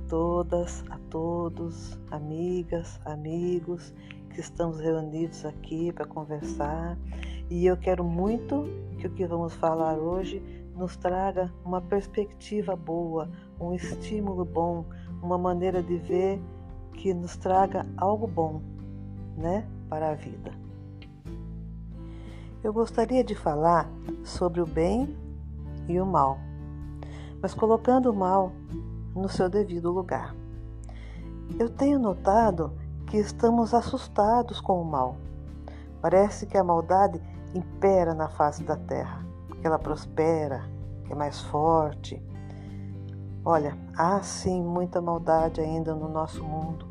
todas, a todos, amigas, amigos que estamos reunidos aqui para conversar. E eu quero muito que o que vamos falar hoje nos traga uma perspectiva boa, um estímulo bom, uma maneira de ver que nos traga algo bom, para a vida. Eu gostaria de falar sobre o bem e o mal, mas colocando o mal no seu devido lugar. Eu tenho notado que estamos assustados com o mal. Parece que a maldade impera na face da terra, que ela prospera, que é mais forte. Olha, há sim muita maldade ainda no nosso mundo.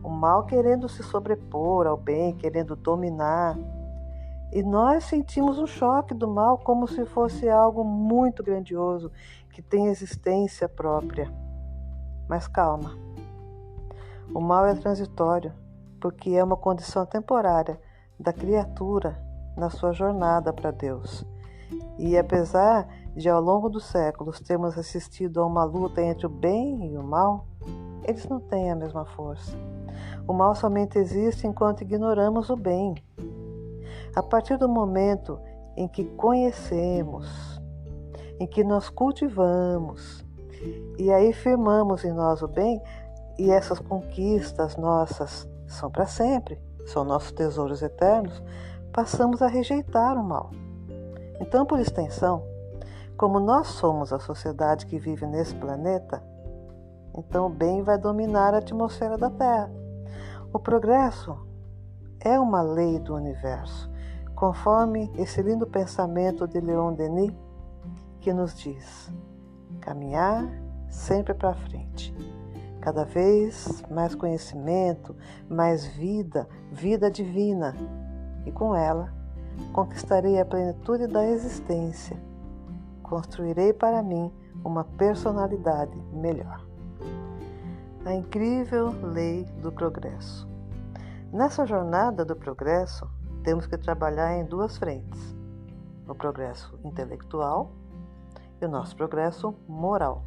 O mal querendo se sobrepor ao bem, querendo dominar. E nós sentimos um choque do mal como se fosse algo muito grandioso, que tem existência própria. Mas calma, o mal é transitório, porque é uma condição temporária da criatura na sua jornada para Deus. E apesar de ao longo dos séculos termos assistido a uma luta entre o bem e o mal, eles não têm a mesma força. O mal somente existe enquanto ignoramos o bem. A partir do momento em que conhecemos, em que nós cultivamos, e aí firmamos em nós o bem, e essas conquistas nossas são para sempre, são nossos tesouros eternos, passamos a rejeitar o mal. Então, por extensão, como nós somos a sociedade que vive nesse planeta, então o bem vai dominar a atmosfera da Terra. O progresso é uma lei do universo, conforme esse lindo pensamento de Leon Denis, que nos diz: caminhar sempre para frente. Cada vez mais conhecimento, mais vida, vida divina. E com ela, conquistarei a plenitude da existência. Construirei para mim uma personalidade melhor. A incrível lei do progresso. Nessa jornada do progresso, temos que trabalhar em duas frentes: o progresso intelectual e o nosso progresso moral.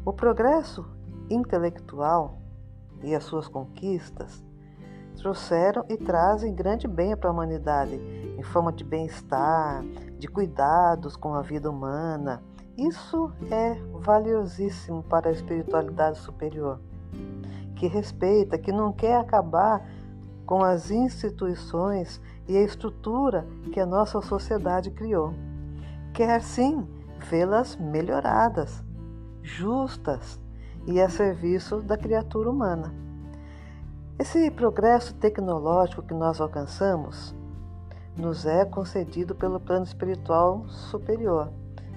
O progresso intelectual e as suas conquistas trouxeram e trazem grande bem para a humanidade, em forma de bem-estar, de cuidados com a vida humana. Isso é valiosíssimo para a espiritualidade superior, que respeita, que não quer acabar com as instituições e a estrutura que a nossa sociedade criou. Quer sim vê-las melhoradas, justas e a serviço da criatura humana. Esse progresso tecnológico que nós alcançamos nos é concedido pelo plano espiritual superior.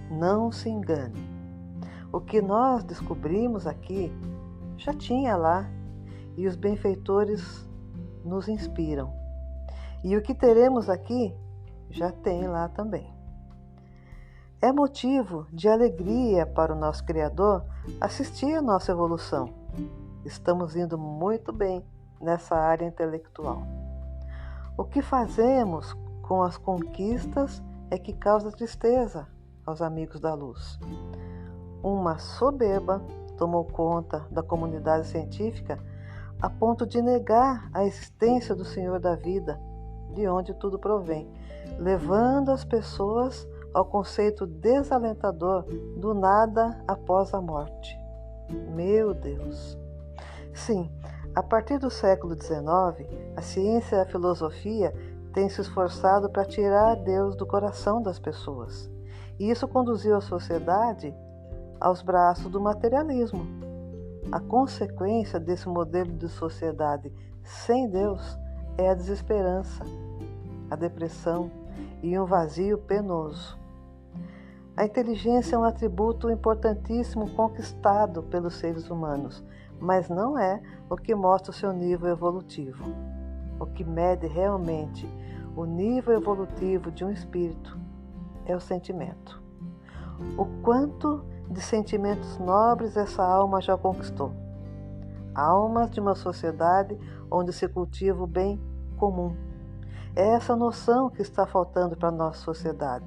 Não se engane. O que nós descobrimos aqui já tinha lá, e os benfeitores nos inspiram. E o que teremos aqui já tem lá também. É motivo de alegria para o nosso Criador assistir a nossa evolução. Estamos indo muito bem nessa área intelectual. O que fazemos com as conquistas é que causa tristeza aos amigos da luz. Uma soberba tomou conta da comunidade científica a ponto de negar a existência do Senhor da vida, de onde tudo provém, levando as pessoas ao conceito desalentador do nada após a morte. Meu Deus! Sim, a partir do século XIX, a ciência e a filosofia têm se esforçado para tirar Deus do coração das pessoas. E isso conduziu a sociedade aos braços do materialismo. A consequência desse modelo de sociedade sem Deus é a desesperança, a depressão e um vazio penoso. A inteligência é um atributo importantíssimo conquistado pelos seres humanos, mas não é o que mostra o seu nível evolutivo. O que mede realmente o nível evolutivo de um espírito é o sentimento. O quanto de sentimentos nobres essa alma já conquistou. Almas de uma sociedade onde se cultiva o bem comum. É essa noção que está faltando para a nossa sociedade.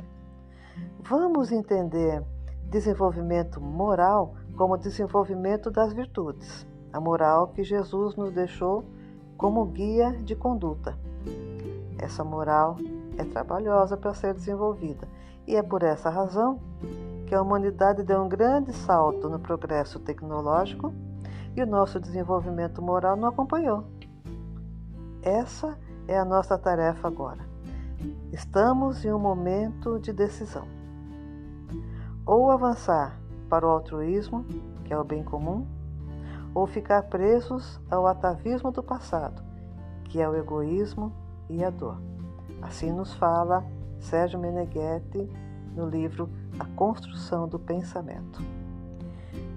Vamos entender desenvolvimento moral como o desenvolvimento das virtudes, a moral que Jesus nos deixou como guia de conduta. Essa moral é trabalhosa para ser desenvolvida e é por essa razão que a humanidade deu um grande salto no progresso tecnológico e o nosso desenvolvimento moral não acompanhou. Essa é a nossa tarefa agora. Estamos em um momento de decisão. Ou avançar para o altruísmo, que é o bem comum, ou ficar presos ao atavismo do passado, que é o egoísmo e a dor. Assim nos fala Sérgio Meneghetti no livro A Construção do Pensamento.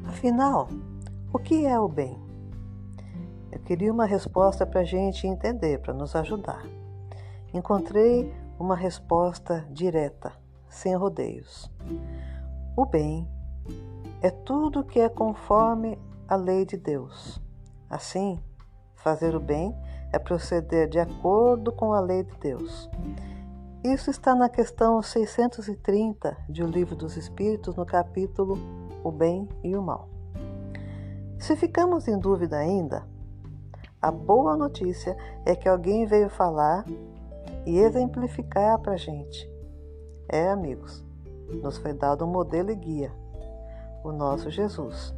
Afinal, o que é o bem? Eu queria uma resposta para a gente entender, para nos ajudar. Encontrei uma resposta direta, sem rodeios. O bem é tudo que é conforme a lei de Deus. Assim, fazer o bem é proceder de acordo com a lei de Deus. Isso está na questão 630 de O Livro dos Espíritos, no capítulo O Bem e o Mal. Se ficamos em dúvida ainda, a boa notícia é que alguém veio falar e exemplificar para a gente. Amigos, nos foi dado um modelo e guia, o nosso Jesus.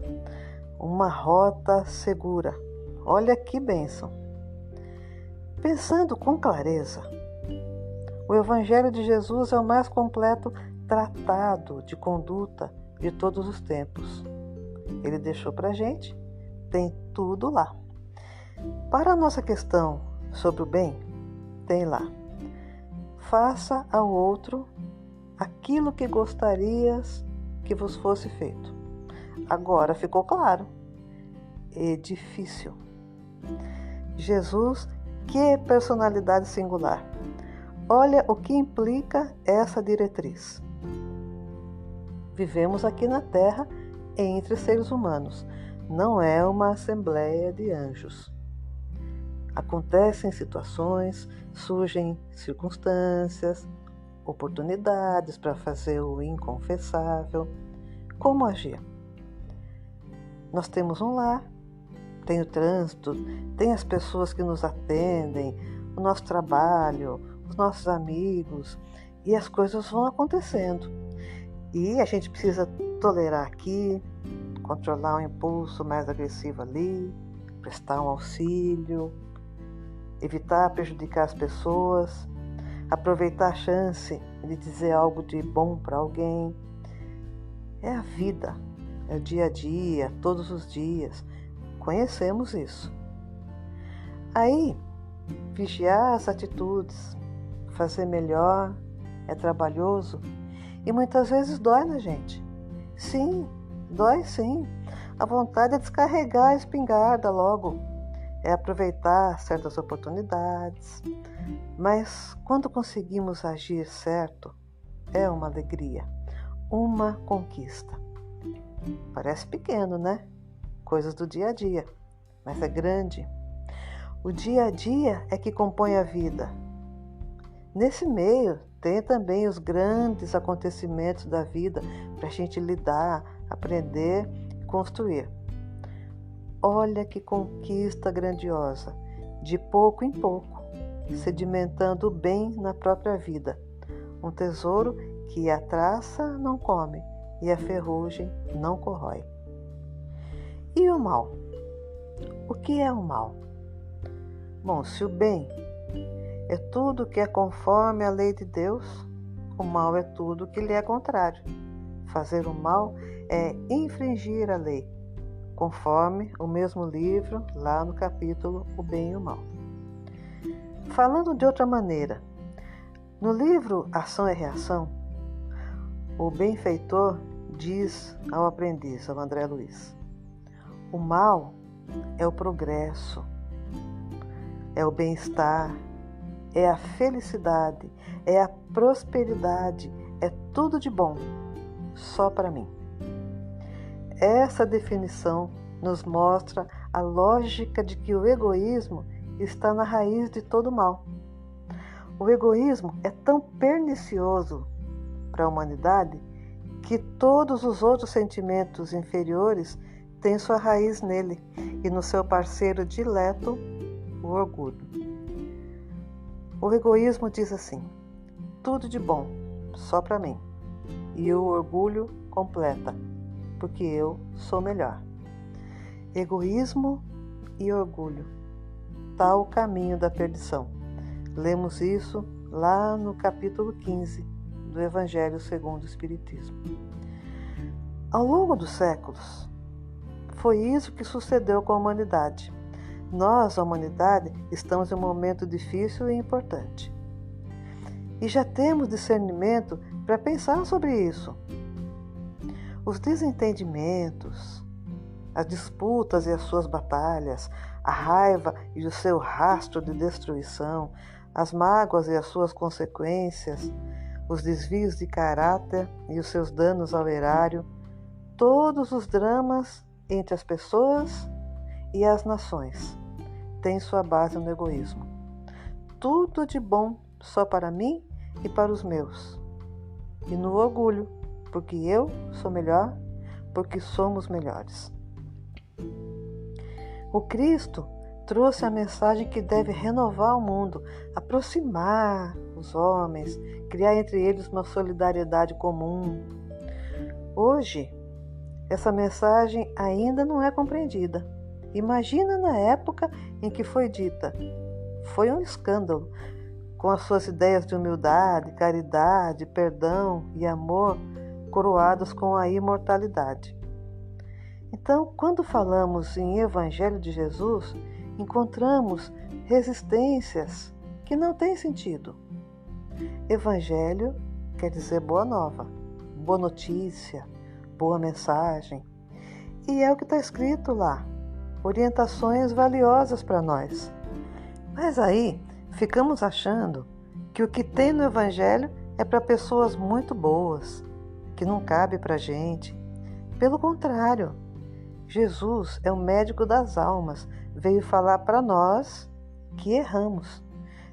Uma rota segura. Olha que bênção! Pensando com clareza, o Evangelho de Jesus é o mais completo tratado de conduta de todos os tempos. Ele deixou para a gente, tem tudo lá. Para a nossa questão sobre o bem, tem lá: faça ao outro aquilo que gostarias que vos fosse feito. Agora ficou claro. É difícil. Jesus, que personalidade singular. Olha o que implica essa diretriz. Vivemos aqui na Terra entre seres humanos. Não é uma assembleia de anjos. Acontecem situações, surgem circunstâncias, oportunidades para fazer o inconfessável. Como agir? Nós temos um lar, tem o trânsito, tem as pessoas que nos atendem, o nosso trabalho, os nossos amigos, e as coisas vão acontecendo. E a gente precisa tolerar aqui, controlar um impulso mais agressivo ali, prestar um auxílio, evitar prejudicar as pessoas, aproveitar a chance de dizer algo de bom para alguém. É a vida, é o dia a dia, todos os dias. Conhecemos isso. Aí, vigiar as atitudes, fazer melhor, é trabalhoso e muitas vezes dói na gente. Sim, dói sim. A vontade é descarregar a espingarda logo, é aproveitar certas oportunidades. Mas quando conseguimos agir certo, é uma alegria, uma conquista. Parece pequeno, né? Coisas do dia a dia, mas é grande. O dia a dia é que compõe a vida. Nesse meio, tem também os grandes acontecimentos da vida para a gente lidar, aprender e construir. Olha que conquista grandiosa, de pouco em pouco, sedimentando o bem na própria vida. Um tesouro que a traça não come e a ferrugem não corrói. E o mal? O que é o mal? Bom, se o bem é tudo que é conforme a lei de Deus, o mal é tudo que lhe é contrário. Fazer o mal é infringir a lei, conforme o mesmo livro, lá no capítulo O Bem e o Mal. Falando de outra maneira, no livro Ação e Reação, o benfeitor diz ao aprendiz, ao André Luiz: o mal é o progresso, é o bem-estar, é a felicidade, é a prosperidade, é tudo de bom, só para mim. Essa definição nos mostra a lógica de que o egoísmo está na raiz de todo mal. O egoísmo é tão pernicioso para a humanidade que todos os outros sentimentos inferiores têm sua raiz nele e no seu parceiro dileto, o orgulho. O egoísmo diz assim: tudo de bom, só para mim. E o orgulho completa: porque eu sou melhor. Egoísmo e orgulho, tal o caminho da perdição. Lemos isso lá no capítulo 15 do Evangelho segundo o Espiritismo. Ao longo dos séculos, foi isso que sucedeu com a humanidade. Nós, a humanidade, estamos em um momento difícil e importante. E já temos discernimento para pensar sobre isso. Os desentendimentos, as disputas e as suas batalhas, a raiva e o seu rastro de destruição, as mágoas e as suas consequências, os desvios de caráter e os seus danos ao erário, todos os dramas entre as pessoas e as nações têm sua base no egoísmo. Tudo de bom só para mim e para os meus. E no orgulho, porque eu sou melhor, porque somos melhores. O Cristo trouxe a mensagem que deve renovar o mundo, aproximar os homens, criar entre eles uma solidariedade comum. Hoje, essa mensagem ainda não é compreendida. Imagina na época em que foi dita. Foi um escândalo, com as suas ideias de humildade, caridade, perdão e amor coroadas com a imortalidade. Então, quando falamos em Evangelho de Jesus, encontramos resistências que não têm sentido. Evangelho quer dizer boa nova, boa notícia, boa mensagem. E é o que está escrito lá, orientações valiosas para nós. Mas aí, ficamos achando que o que tem no Evangelho é para pessoas muito boas, que não cabe para a gente. Pelo contrário, Jesus é o médico das almas, veio falar para nós que erramos.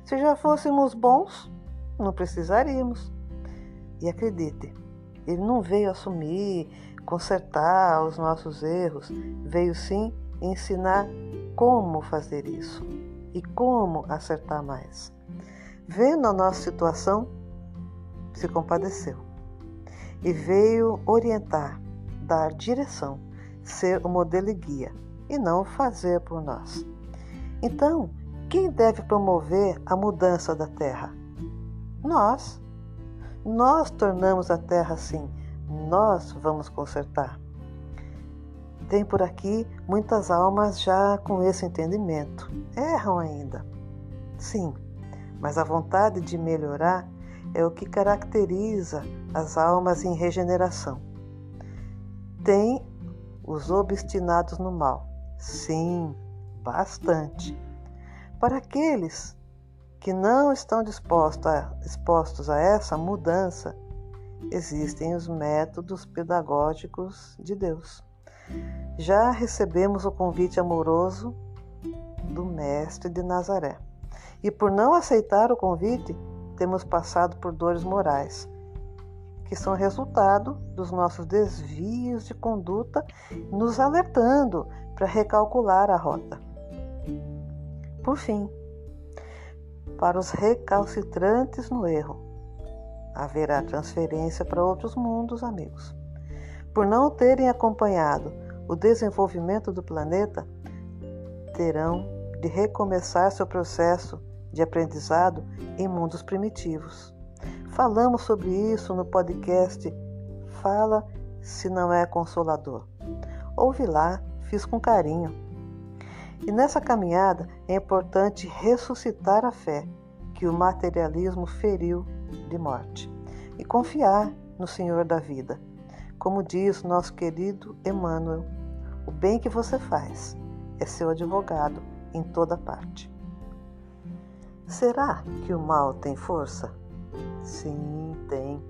Se já fôssemos bons, não precisaríamos. E acredite, ele não veio assumir, consertar os nossos erros, veio sim ensinar como fazer isso e como acertar mais. Vendo a nossa situação, se compadeceu e veio orientar, dar direção, ser o modelo e guia, e não fazer por nós. Então, quem deve promover a mudança da Terra? Nós. Nós tornamos a Terra assim. Nós vamos consertar. Tem por aqui muitas almas já com esse entendimento. Erram ainda. Sim, mas a vontade de melhorar é o que caracteriza as almas em regeneração. Tem os obstinados no mal. Sim, bastante. Para aqueles que não estão dispostos a essa mudança, existem os métodos pedagógicos de Deus. Já recebemos o convite amoroso do Mestre de Nazaré. E por não aceitar o convite, temos passado por dores morais, que são resultado dos nossos desvios de conduta, nos alertando para recalcular a rota. Por fim, para os recalcitrantes no erro, haverá transferência para outros mundos, amigos. Por não terem acompanhado o desenvolvimento do planeta, terão de recomeçar seu processo de aprendizado em mundos primitivos. Falamos sobre isso no podcast Fala Se Não É Consolador. Ouve lá, fiz com carinho. E nessa caminhada é importante ressuscitar a fé que o materialismo feriu de morte e confiar no Senhor da vida. Como diz nosso querido Emmanuel, o bem que você faz é seu advogado em toda parte. Será que o mal tem força? Sim, tem.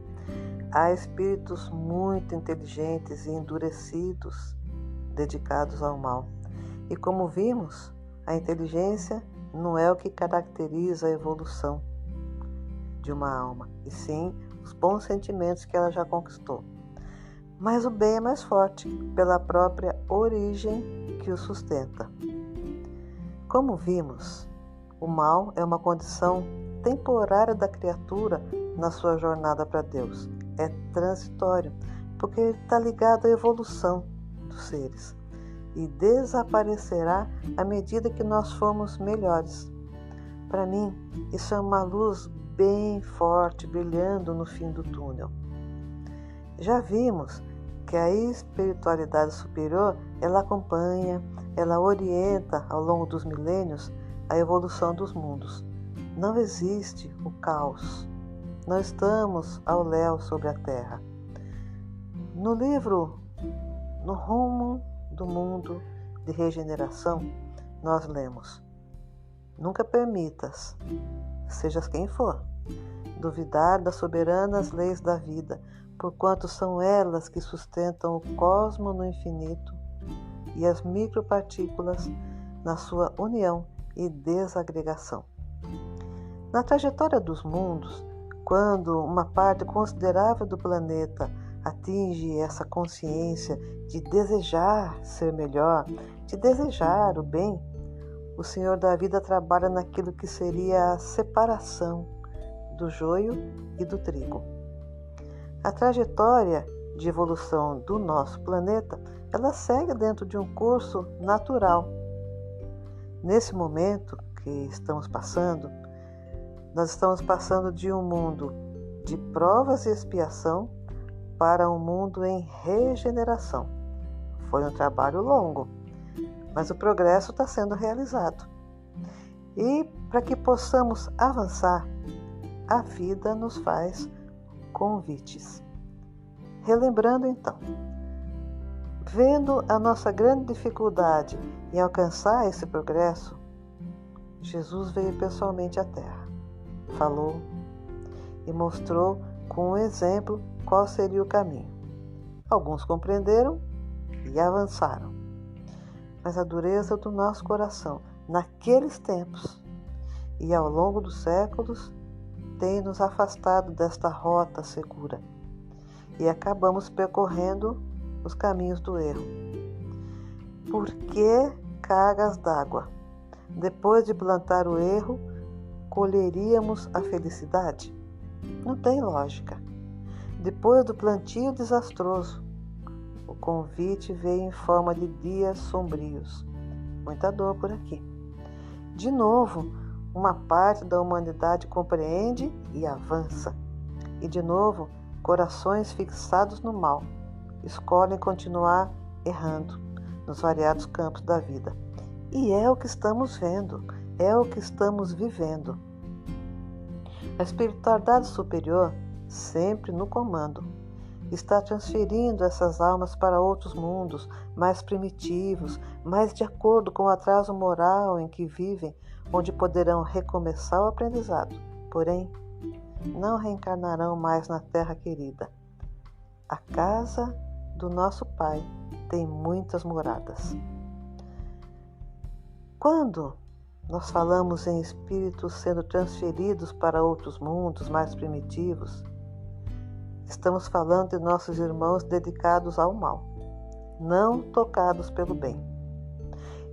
Há espíritos muito inteligentes e endurecidos dedicados ao mal. E como vimos, a inteligência não é o que caracteriza a evolução de uma alma, e sim os bons sentimentos que ela já conquistou. mas o bem é mais forte pela própria origem que o sustenta. Como vimos, o mal é uma condição temporária da criatura na sua jornada para Deus. É transitório, porque está ligado à evolução dos seres e desaparecerá à medida que nós formos melhores. Para mim, isso é uma luz bem forte brilhando no fim do túnel. Já vimos que a espiritualidade superior, ela acompanha, ela orienta ao longo dos milênios a evolução dos mundos. Não existe o caos. Não estamos ao léu sobre a terra. No livro No Rumo do Mundo de Regeneração, nós lemos: nunca permitas, sejas quem for, duvidar das soberanas leis da vida, porquanto são elas que sustentam o cosmo no infinito e as micropartículas na sua união e desagregação. Na trajetória dos mundos, quando uma parte considerável do planeta atinge essa consciência de desejar ser melhor, de desejar o bem, o Senhor da vida trabalha naquilo que seria a separação do joio e do trigo. A trajetória de evolução do nosso planeta, ela segue dentro de um curso natural. Nesse momento que estamos passando, nós estamos passando de um mundo de provas e expiação para um mundo em regeneração. Foi um trabalho longo, mas o progresso está sendo realizado. E para que possamos avançar, a vida nos faz convites. Relembrando então, vendo a nossa grande dificuldade em alcançar esse progresso, Jesus veio pessoalmente à Terra, falou e mostrou com um exemplo qual seria o caminho. Alguns compreenderam e avançaram, mas a dureza do nosso coração naqueles tempos e ao longo dos séculos tem nos afastado desta rota segura e acabamos percorrendo os caminhos do erro. Por que cargas d'água? Depois de plantar o erro, colheríamos a felicidade? Não tem lógica. Depois do plantio desastroso, o convite veio em forma de dias sombrios. Muita dor por aqui. De novo, uma parte da humanidade compreende e avança. E de novo, corações fixados no mal escolhem continuar errando nos variados campos da vida. E é o que estamos vendo, é o que estamos vivendo. A espiritualidade superior, sempre no comando, está transferindo essas almas para outros mundos mais primitivos, mais de acordo com o atraso moral em que vivem, onde poderão recomeçar o aprendizado. Porém, não reencarnarão mais na terra querida. A casa do nosso Pai tem muitas moradas. Quando nós falamos em espíritos sendo transferidos para outros mundos mais primitivos, estamos falando de nossos irmãos dedicados ao mal, não tocados pelo bem.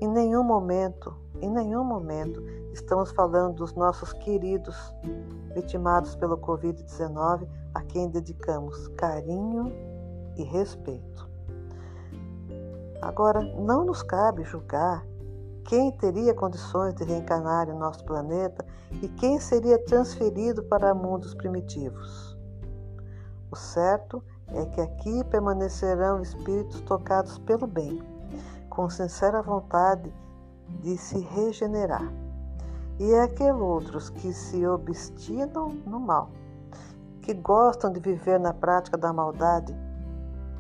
Em nenhum momento, estamos falando dos nossos queridos vitimados pelo Covid-19, a quem dedicamos carinho e respeito. Agora, não nos cabe julgar quem teria condições de reencarnar em nosso planeta e quem seria transferido para mundos primitivos. O certo é que aqui permanecerão espíritos tocados pelo bem, com sincera vontade de se regenerar. E aqueles outros que se obstinam no mal, que gostam de viver na prática da maldade,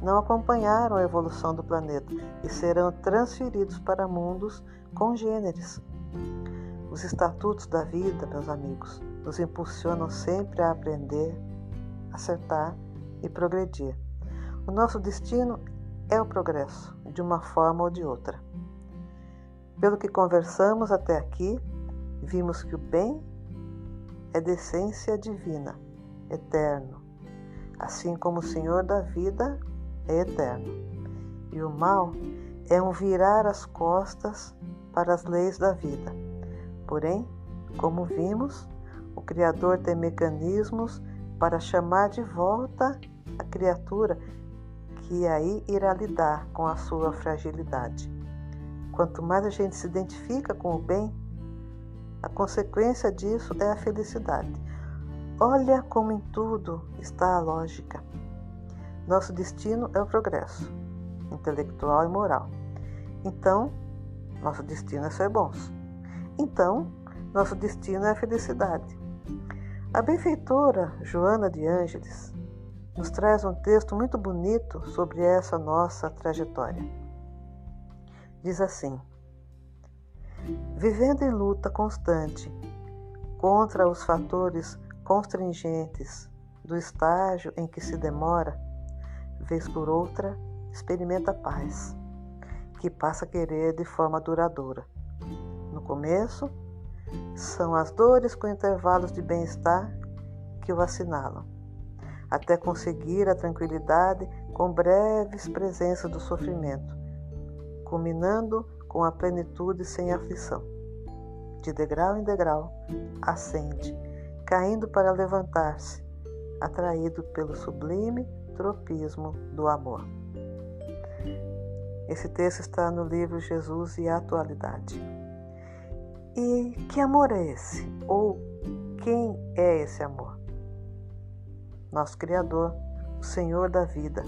não acompanharam a evolução do planeta e serão transferidos para mundos congêneres. Os estatutos da vida, meus amigos, nos impulsionam sempre a aprender, acertar e progredir. O nosso destino é o progresso, de uma forma ou de outra. Pelo que conversamos até aqui, vimos que o bem é de essência divina, eterno, assim como o Senhor da vida é eterno, e o mal é um virar as costas para as leis da vida. Porém, como vimos, o Criador tem mecanismos para chamar de volta a criatura que aí irá lidar com a sua fragilidade. Quanto mais a gente se identifica com o bem, a consequência disso é a felicidade. Olha como em tudo está a lógica. Nosso destino é o progresso, intelectual e moral. Então, nosso destino é ser bons. Então, nosso destino é a felicidade. A benfeitora Joana de Ângeles nos traz um texto muito bonito sobre essa nossa trajetória. Diz assim: vivendo em luta constante contra os fatores constringentes do estágio em que se demora, vez por outra, experimenta a paz, que passa a querer de forma duradoura. No começo, são as dores com intervalos de bem-estar que o assinalam, até conseguir a tranquilidade com breves presenças do sofrimento, culminando com a plenitude sem aflição. De degrau em degrau, ascende, caindo para levantar-se, atraído pelo sublime tropismo do amor. Esse texto está no livro Jesus e a Atualidade. E que amor é esse? Ou quem é esse amor? Nosso Criador, o Senhor da vida.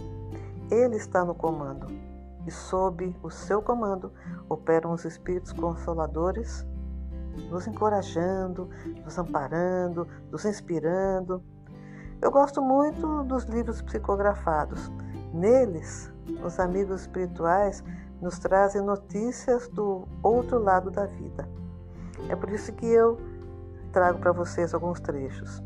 Ele está no comando, e sob o seu comando operam os Espíritos Consoladores, nos encorajando, nos amparando, nos inspirando. Eu gosto muito dos livros psicografados. Neles, os amigos espirituais nos trazem notícias do outro lado da vida. É por isso que eu trago para vocês alguns trechos.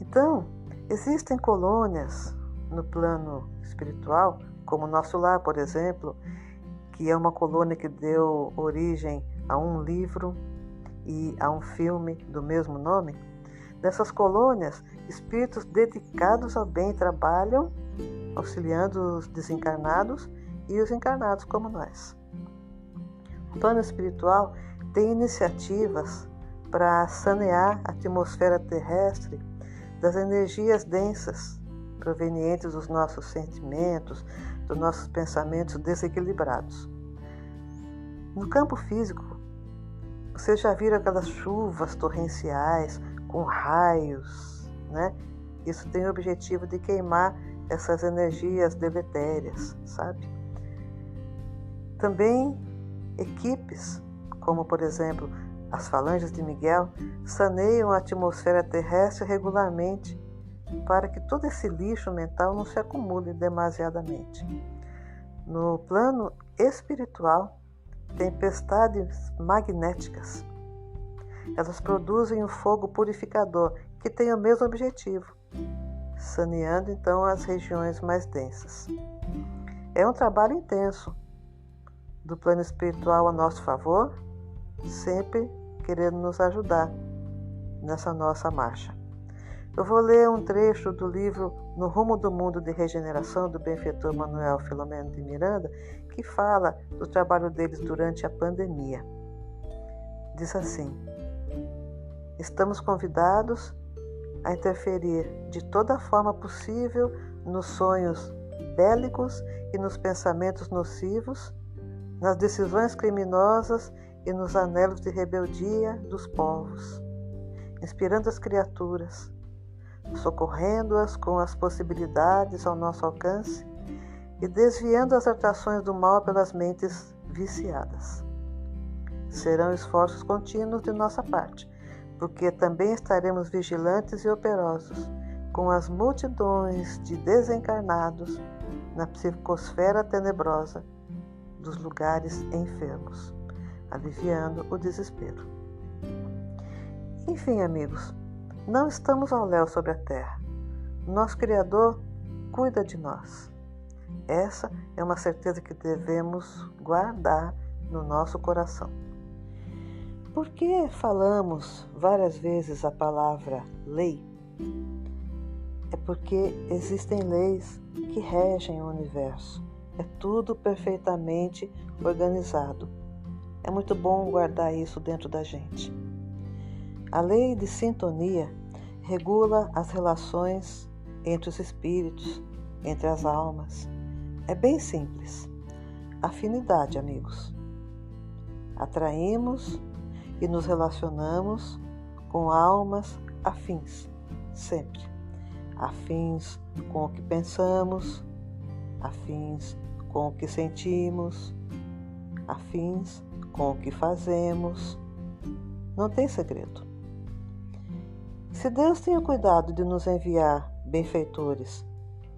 Então, existem colônias no plano espiritual, como o Nosso Lar, por exemplo, que é uma colônia que deu origem a um livro e a um filme do mesmo nome. Nessas colônias, espíritos dedicados ao bem trabalham, auxiliando os desencarnados e os encarnados como nós. O plano espiritual tem iniciativas para sanear a atmosfera terrestre das energias densas provenientes dos nossos sentimentos, dos nossos pensamentos desequilibrados. No campo físico, vocês já viram aquelas chuvas torrenciais com raios, né? Isso tem o objetivo de queimar essas energias deletérias, sabe? Também equipes, como por exemplo as falanges de Miguel, saneiam a atmosfera terrestre regularmente para que todo esse lixo mental não se acumule demasiadamente. No plano espiritual, tempestades magnéticas. Elas produzem um fogo purificador que tem o mesmo objetivo, saneando então as regiões mais densas. É um trabalho intenso do plano espiritual a nosso favor, sempre querendo nos ajudar nessa nossa marcha. Eu vou ler um trecho do livro No Rumo do Mundo de Regeneração, do benfeitor Manuel Filomeno de Miranda, que fala do trabalho deles durante a pandemia. Diz assim: estamos convidados a interferir de toda forma possível nos sonhos bélicos e nos pensamentos nocivos, nas decisões criminosas e nos anelos de rebeldia dos povos, inspirando as criaturas, socorrendo-as com as possibilidades ao nosso alcance e desviando as atrações do mal pelas mentes viciadas. Serão esforços contínuos de nossa parte, porque também estaremos vigilantes e operosos com as multidões de desencarnados na psicosfera tenebrosa dos lugares enfermos, aliviando o desespero. Enfim, amigos, não estamos ao léu sobre a terra. Nosso Criador cuida de nós. Essa é uma certeza que devemos guardar no nosso coração. Por que falamos várias vezes a palavra lei? é porque existem leis que regem o universo. É tudo perfeitamente organizado. É muito bom guardar isso dentro da gente. A lei de sintonia regula as relações entre os espíritos, entre as almas. É bem simples. Afinidade, amigos. Atraímos e nos relacionamos com almas afins, sempre. Afins com o que pensamos, afins com o que sentimos, afins com o que fazemos. Não tem segredo. Se Deus tem o cuidado de nos enviar benfeitores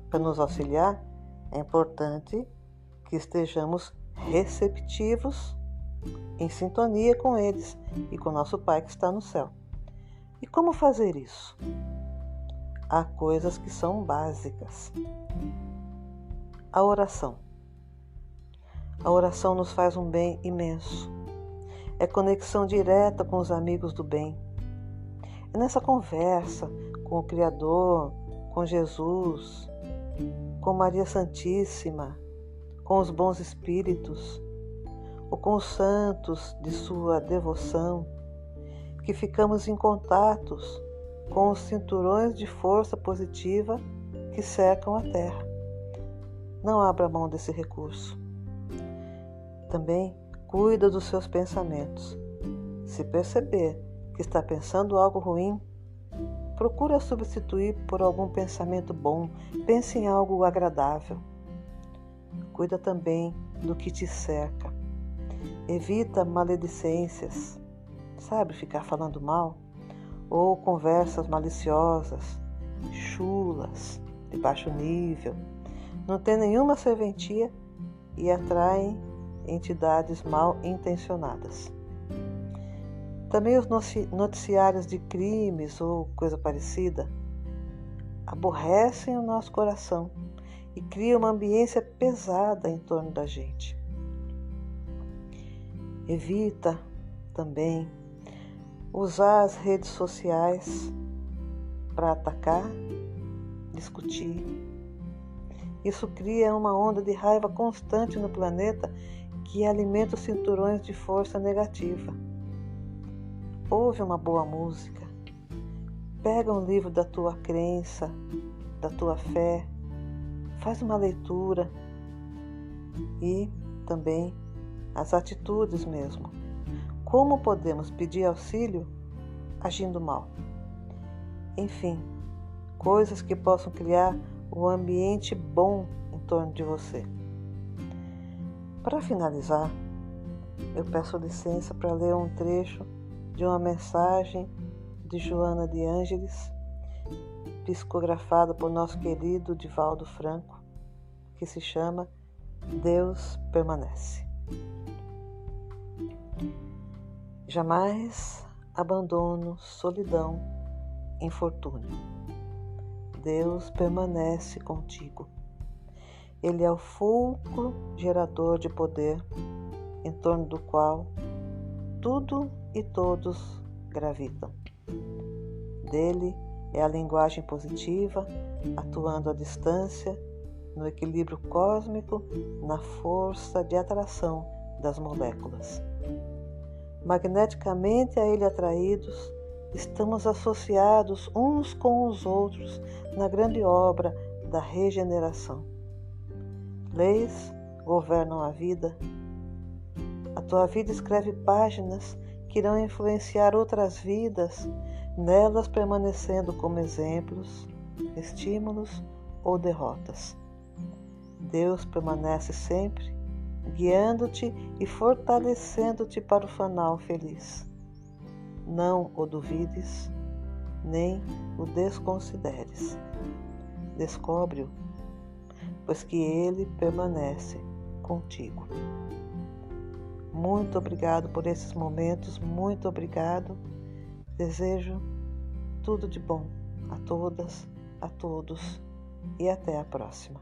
para nos auxiliar, é importante que estejamos receptivos, em sintonia com eles e com nosso Pai que está no céu. E como fazer isso? Há coisas que são básicas. A oração. A oração nos faz um bem imenso. É conexão direta com os amigos do bem. É nessa conversa com o Criador, com Jesus, com Maria Santíssima, com os bons espíritos, ou com os santos de sua devoção, que ficamos em contatos com os cinturões de força positiva que cercam a Terra. Não abra mão desse recurso. Também cuida dos seus pensamentos. Se perceber que está pensando algo ruim, procura substituir por algum pensamento bom. Pense em algo agradável. Cuida também do que te cerca. Evita maledicências, sabe, ficar falando mal, ou conversas maliciosas, chulas, de baixo nível, não tem nenhuma serventia e atraem entidades mal intencionadas. Também os noticiários de crimes ou coisa parecida aborrecem o nosso coração e criam uma ambiência pesada em torno da gente. Evita também usar as redes sociais para atacar, discutir. Isso cria uma onda de raiva constante no planeta que alimenta os cinturões de força negativa. Ouve uma boa música, pega um livro da tua crença, da tua fé, faz uma leitura e também as atitudes mesmo. Como podemos pedir auxílio agindo mal? Enfim, coisas que possam criar um ambiente bom em torno de você. Para finalizar, eu peço licença para ler um trecho de uma mensagem de Joana de Ângeles, psicografada por nosso querido Divaldo Franco, que se chama Deus Permanece. Jamais abandono, solidão, infortúnio. Deus permanece contigo. Ele é o fulcro gerador de poder em torno do qual tudo e todos gravitam. Dele é a linguagem positiva, atuando à distância, no equilíbrio cósmico, na força de atração das moléculas. Magneticamente a ele atraídos, estamos associados uns com os outros na grande obra da regeneração. Leis governam a vida. A tua vida escreve páginas que irão influenciar outras vidas, nelas permanecendo como exemplos, estímulos ou derrotas. Deus permanece sempre, guiando-te e fortalecendo-te para o final feliz. Não o duvides, nem o desconsideres. Descobre-o, pois que ele permanece contigo. Muito obrigado por esses momentos, muito obrigado. Desejo tudo de bom a todas, a todos e até a próxima.